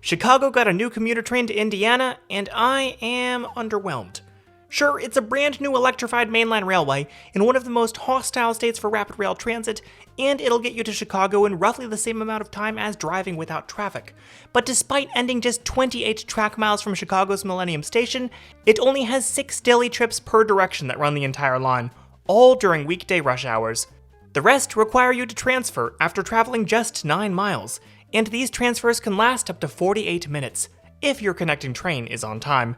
Chicago got a new commuter train to Indiana, and I am underwhelmed. Sure, it's a brand new electrified mainline railway in one of the most hostile states for rapid rail transit, and it'll get you to Chicago in roughly the same amount of time as driving without traffic. But despite ending just 28 track miles from Chicago's Millennium Station, it only has 6 daily trips per direction that run the entire line, all during weekday rush hours. The rest require you to transfer after traveling just 9 miles, and these transfers can last up to 48 minutes, if your connecting train is on time.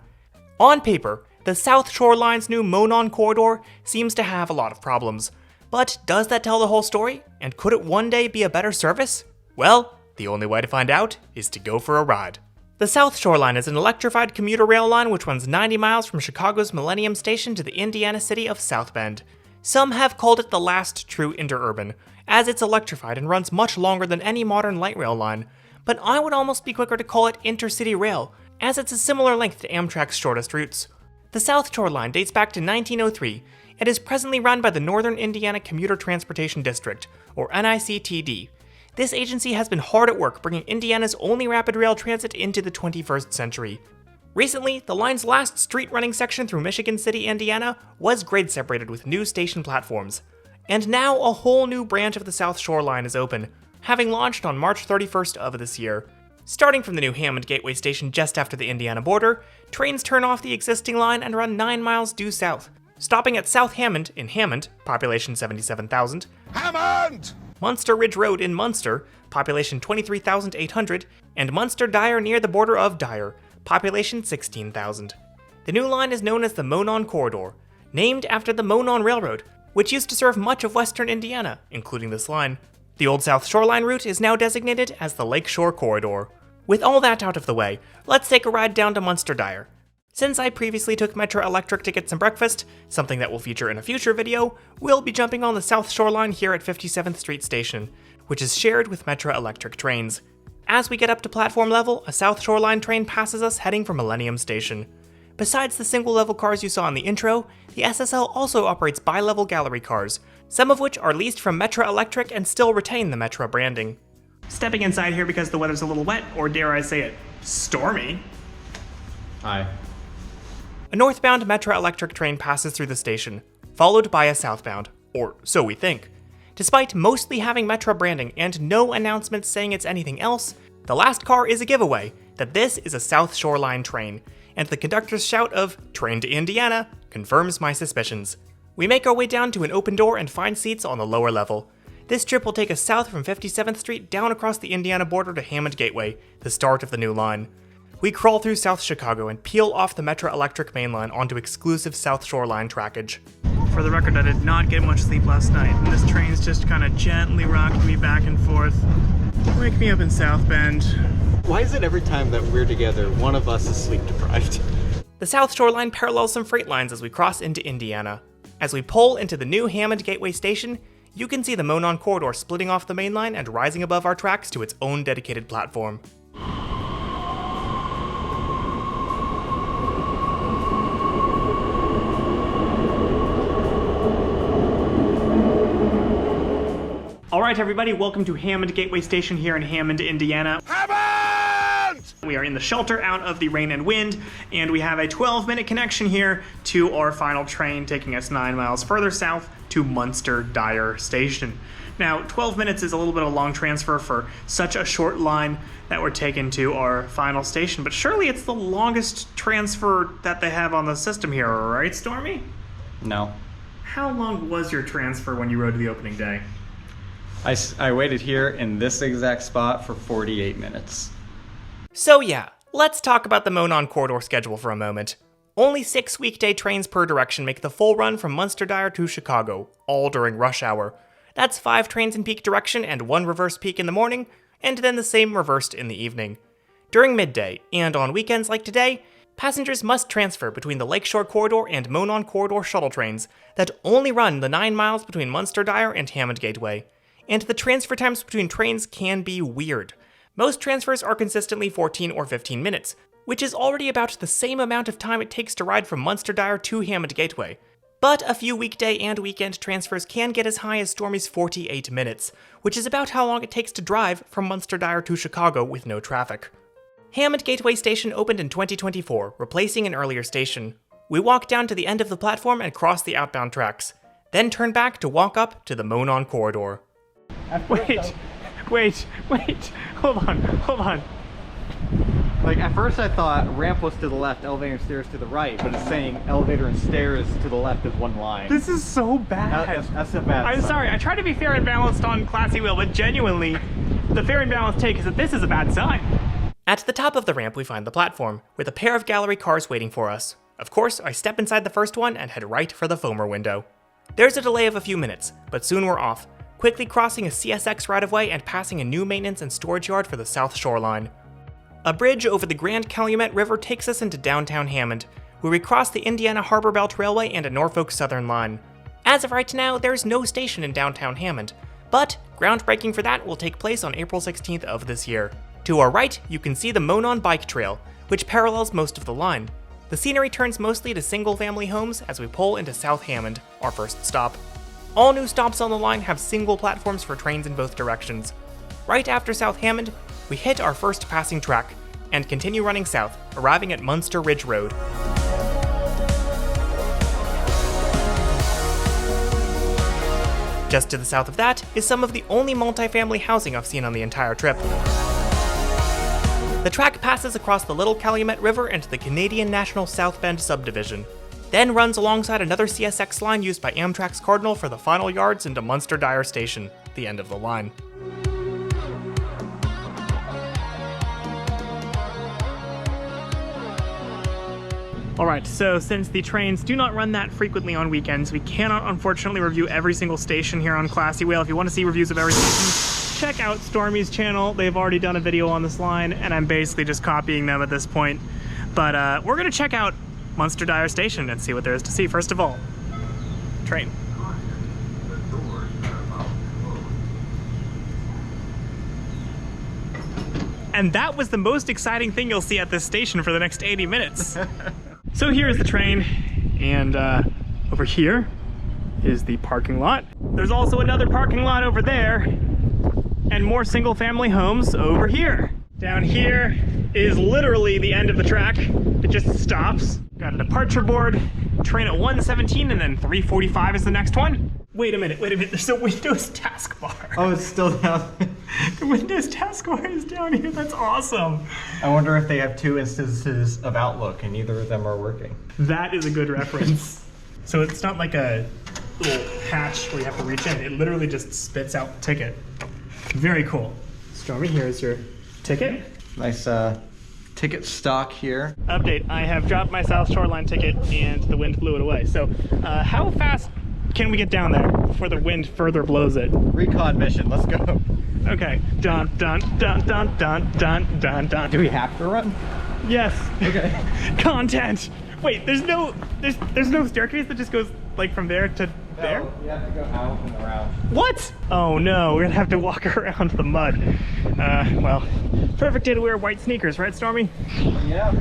On paper, the South Shore Line's new Monon corridor seems to have a lot of problems. But does that tell the whole story? And could it one day be a better service? Well, the only way to find out is to go for a ride. The South Shore Line is an electrified commuter rail line which runs 90 miles from Chicago's Millennium Station to the Indiana city of South Bend. Some have called it the last true interurban, as it's electrified and runs much longer than any modern light rail line, but I would almost be quicker to call it intercity rail, as it's a similar length to Amtrak's shortest routes. The South Shore Line dates back to 1903 and is presently run by the Northern Indiana Commuter Transportation District, or NICTD. This agency has been hard at work bringing Indiana's only rapid rail transit into the 21st century. Recently, the line's last street-running section through Michigan City, Indiana, was grade-separated with new station platforms. And now a whole new branch of the South Shore Line is open, having launched on March 31st of this year. Starting from the new Hammond Gateway station just after the Indiana border, trains turn off the existing line and run 9 miles due south, stopping at South Hammond in Hammond, population 77,000, Hammond! Munster Ridge Road in Munster, population 23,800, and Munster Dyer near the border of Dyer, population 16,000. The new line is known as the Monon Corridor, named after the Monon Railroad, which used to serve much of western Indiana, including this line. The old South Shore Line route is now designated as the Lakeshore Corridor. With all that out of the way, let's take a ride down to Munster Dyer. Since I previously took Metro Electric to get some breakfast, something that will feature in a future video, we'll be jumping on the South Shore Line here at 57th Street Station, which is shared with Metro Electric trains. As we get up to platform level, a South Shore Line train passes us heading for Millennium Station. Besides the single-level cars you saw in the intro, the SSL also operates bi-level gallery cars, some of which are leased from Metro Electric and still retain the Metro branding. Stepping inside here because the weather's a little wet, or dare I say it, stormy. Hi. A northbound Metro Electric train passes through the station, followed by a southbound, or so we think. Despite mostly having Metro branding and no announcements saying it's anything else, the last car is a giveaway that this is a South Shore Line train, and the conductor's shout of "Train to Indiana" confirms my suspicions. We make our way down to an open door and find seats on the lower level. This trip will take us south from 57th Street down across the Indiana border to Hammond Gateway, the start of the new line. We crawl through South Chicago and peel off the Metro Electric main line onto exclusive South Shore Line trackage. For the record, I did not get much sleep last night, and this train's just kind of gently rocking me back and forth. Wake me up in South Bend. Why is it every time that we're together, one of us is sleep deprived? The South Shore Line parallels some freight lines as we cross into Indiana. As we pull into the new Hammond Gateway station, you can see the Monon Corridor splitting off the main line and rising above our tracks to its own dedicated platform. Alright everybody, welcome to Hammond Gateway Station here in Hammond, Indiana. Hammond! We are in the shelter out of the rain and wind, and we have a 12-minute connection here to our final train taking us 9 miles further south to Munster Dyer Station. Now, 12 minutes is a little bit of a long transfer for such a short line that we're taken to our final station, but surely it's the longest transfer that they have on the system here, right, Stormy? No. How long was your transfer when you rode the opening day? I waited here in this exact spot for 48 minutes. So yeah, let's talk about the Monon Corridor schedule for a moment. Only 6 weekday trains per direction make the full run from Munster Dyer to Chicago, all during rush hour. That's 5 trains in peak direction and 1 reverse peak in the morning, and then the same reversed in the evening. During midday, and on weekends like today, passengers must transfer between the Lakeshore Corridor and Monon Corridor shuttle trains that only run the 9 miles between Munster Dyer and Hammond Gateway. And the transfer times between trains can be weird. Most transfers are consistently 14 or 15 minutes, which is already about the same amount of time it takes to ride from Munster Dyer to Hammond Gateway. But a few weekday and weekend transfers can get as high as Stormy's 48 minutes, which is about how long it takes to drive from Munster Dyer to Chicago with no traffic. Hammond Gateway Station opened in 2024, replacing an earlier station. We walk down to the end of the platform and cross the outbound tracks, then turn back to walk up to the Monon corridor. Wait, hold on. Like, at first I thought ramp was to the left, elevator and stairs to the right, but it's saying elevator and stairs to the left is one line. This is so bad. That's a bad I'm sign. sorry, I try to be fair and balanced on Classy Wheel, but genuinely, the fair and balanced take is that this is a bad sign. At the top of the ramp, we find the platform, with a pair of gallery cars waiting for us. Of course, I step inside the first one and head right for the foamer window. There's a delay of a few minutes, but soon we're off, quickly crossing a CSX right-of-way and passing a new maintenance and storage yard for the South Shoreline. A bridge over the Grand Calumet River takes us into downtown Hammond, where we cross the Indiana Harbor Belt Railway and a Norfolk Southern line. As of right now, there's no station in downtown Hammond, but groundbreaking for that will take place on April 16th of this year. To our right, you can see the Monon Bike Trail, which parallels most of the line. The scenery turns mostly to single-family homes as we pull into South Hammond, our first stop. All new stops on the line have single platforms for trains in both directions. Right after South Hammond, we hit our first passing track and continue running south, arriving at Munster Ridge Road. Just to the south of that is some of the only multifamily housing I've seen on the entire trip. The track passes across the Little Calumet River into the Canadian National South Bend subdivision, then runs alongside another CSX line used by Amtrak's Cardinal for the final yards into Munster Dyer Station, the end of the line. Alright, so since the trains do not run that frequently on weekends, we cannot unfortunately review every single station here on Classy Wheel. If you want to see reviews of every station, check out Stormy's channel. They've already done a video on this line, and I'm basically just copying them at this point. But we're going to check out Munster Dyer Station and see what there is to see. First of all, train. And that was the most exciting thing you'll see at this station for the next 80 minutes. So here's the train, and over here is the parking lot. There's also another parking lot over there, and more single-family homes over here. Down here is literally the end of the track. It just stops. Got a departure board, train at 1:17, and then 3:45 is the next one. Wait a minute, there's a Windows taskbar. Oh, it's still down. The Windows taskbar is down here, that's awesome. I wonder if they have two instances of Outlook and neither of them are working. That is a good reference. So it's not like a little hatch where you have to reach in. It literally just spits out the ticket. Very cool. Stormy, here's your ticket. Nice ticket stock here. Update, I have dropped my South Shoreline ticket and the wind blew it away. So how fast can we get down there before the wind further blows it? Recon mission, let's go. Okay, dun dun dun dun dun dun dun dun. Do we have to run? Yes. Okay. Content. Wait, there's no staircase that just goes like from there to there? No, you have to go out and around. What? Oh no, we're gonna have to walk around the mud. Well, perfect day to wear white sneakers, right, Stormy? Yeah.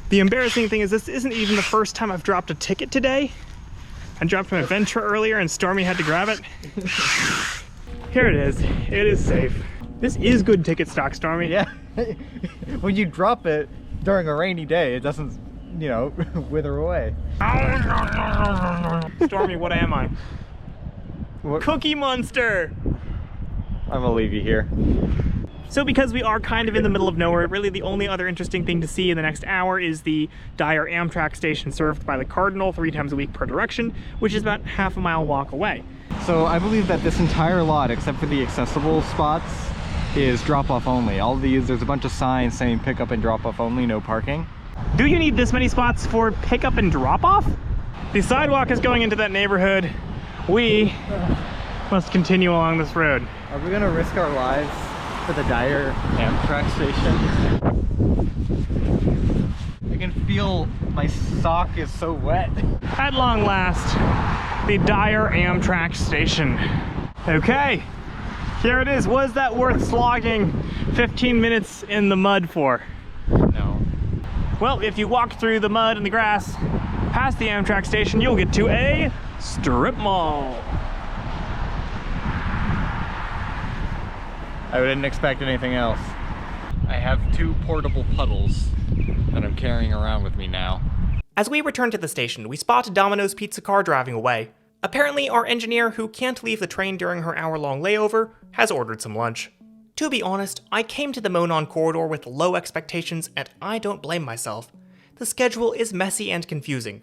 The embarrassing thing is this isn't even the first time I've dropped a ticket today. I dropped my Venture earlier and Stormy had to grab it. Here it is. It is safe. This is good ticket stock, Stormy. Yeah. When you drop it during a rainy day, it doesn't, you know, wither away. Stormy, what am I? What? Cookie Monster! I'm gonna leave you here. So because we are kind of in the middle of nowhere, really the only other interesting thing to see in the next hour is the Dyer Amtrak station served by the Cardinal 3 times a week per direction, which is about half a mile walk away. So I believe that this entire lot, except for the accessible spots, is drop-off only. All of these, there's a bunch of signs saying pick up and drop off only, no parking. Do you need this many spots for pickup and drop off? The sidewalk is going into that neighborhood. We must continue along this road. Are we gonna risk our lives for the Dyer Amtrak station? I can feel my sock is so wet. At long last, the Dyer Amtrak station. Okay, here it is. Was that worth slogging 15 minutes in the mud for? No. Well, if you walk through the mud and the grass past the Amtrak station, you'll get to a strip mall. I didn't expect anything else. I have 2 portable puddles that I'm carrying around with me now. As we return to the station, we spot Domino's pizza car driving away. Apparently, our engineer, who can't leave the train during her hour-long layover, has ordered some lunch. To be honest, I came to the Monon corridor with low expectations, and I don't blame myself. The schedule is messy and confusing.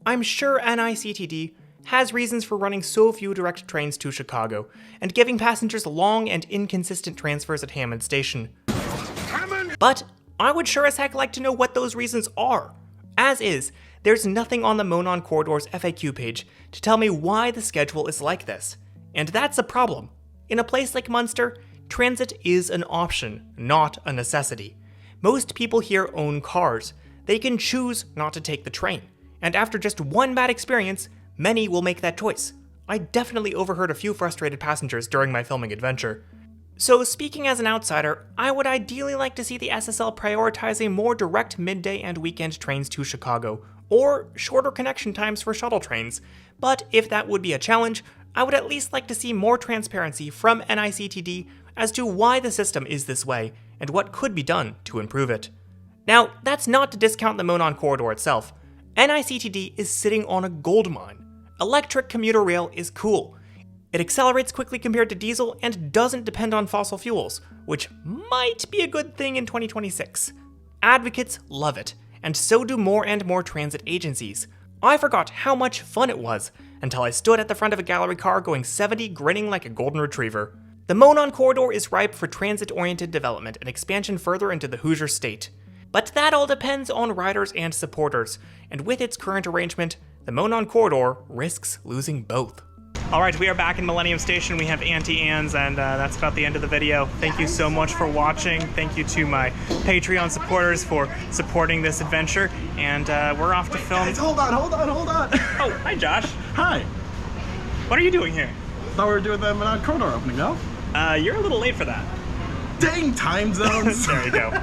I'm sure NICTD has reasons for running so few direct trains to Chicago, and giving passengers long and inconsistent transfers at Hammond Station. But I would sure as heck like to know what those reasons are. As is, there's nothing on the Monon Corridor's FAQ page to tell me why the schedule is like this. And that's a problem. In a place like Munster, transit is an option, not a necessity. Most people here own cars. They can choose not to take the train. And after just one bad experience, many will make that choice. I definitely overheard a few frustrated passengers during my filming adventure. So speaking as an outsider, I would ideally like to see the SSL prioritizing more direct midday and weekend trains to Chicago, or shorter connection times for shuttle trains. But if that would be a challenge, I would at least like to see more transparency from NICTD as to why the system is this way, and what could be done to improve it. Now, that's not to discount the Monon corridor itself. NICTD is sitting on a gold mine. Electric commuter rail is cool. It accelerates quickly compared to diesel and doesn't depend on fossil fuels, which might be a good thing in 2026. Advocates love it, and so do more and more transit agencies. I forgot how much fun it was until I stood at the front of a gallery car going 70 grinning like a golden retriever. The Monon corridor is ripe for transit-oriented development and expansion further into the Hoosier state. But that all depends on riders and supporters, and with its current arrangement, the Monon corridor risks losing both. All right, we are back in Millennium Station. We have Auntie Anne's, and that's about the end of the video. Thank you so much for watching. Thank you to my Patreon supporters for supporting this adventure, and we're off to film. Guys, hold on. Oh, hi, Josh. Hi. What are you doing here? Thought we were doing the Monon corridor opening, no? You're a little late for that. Dang time zones. There you go.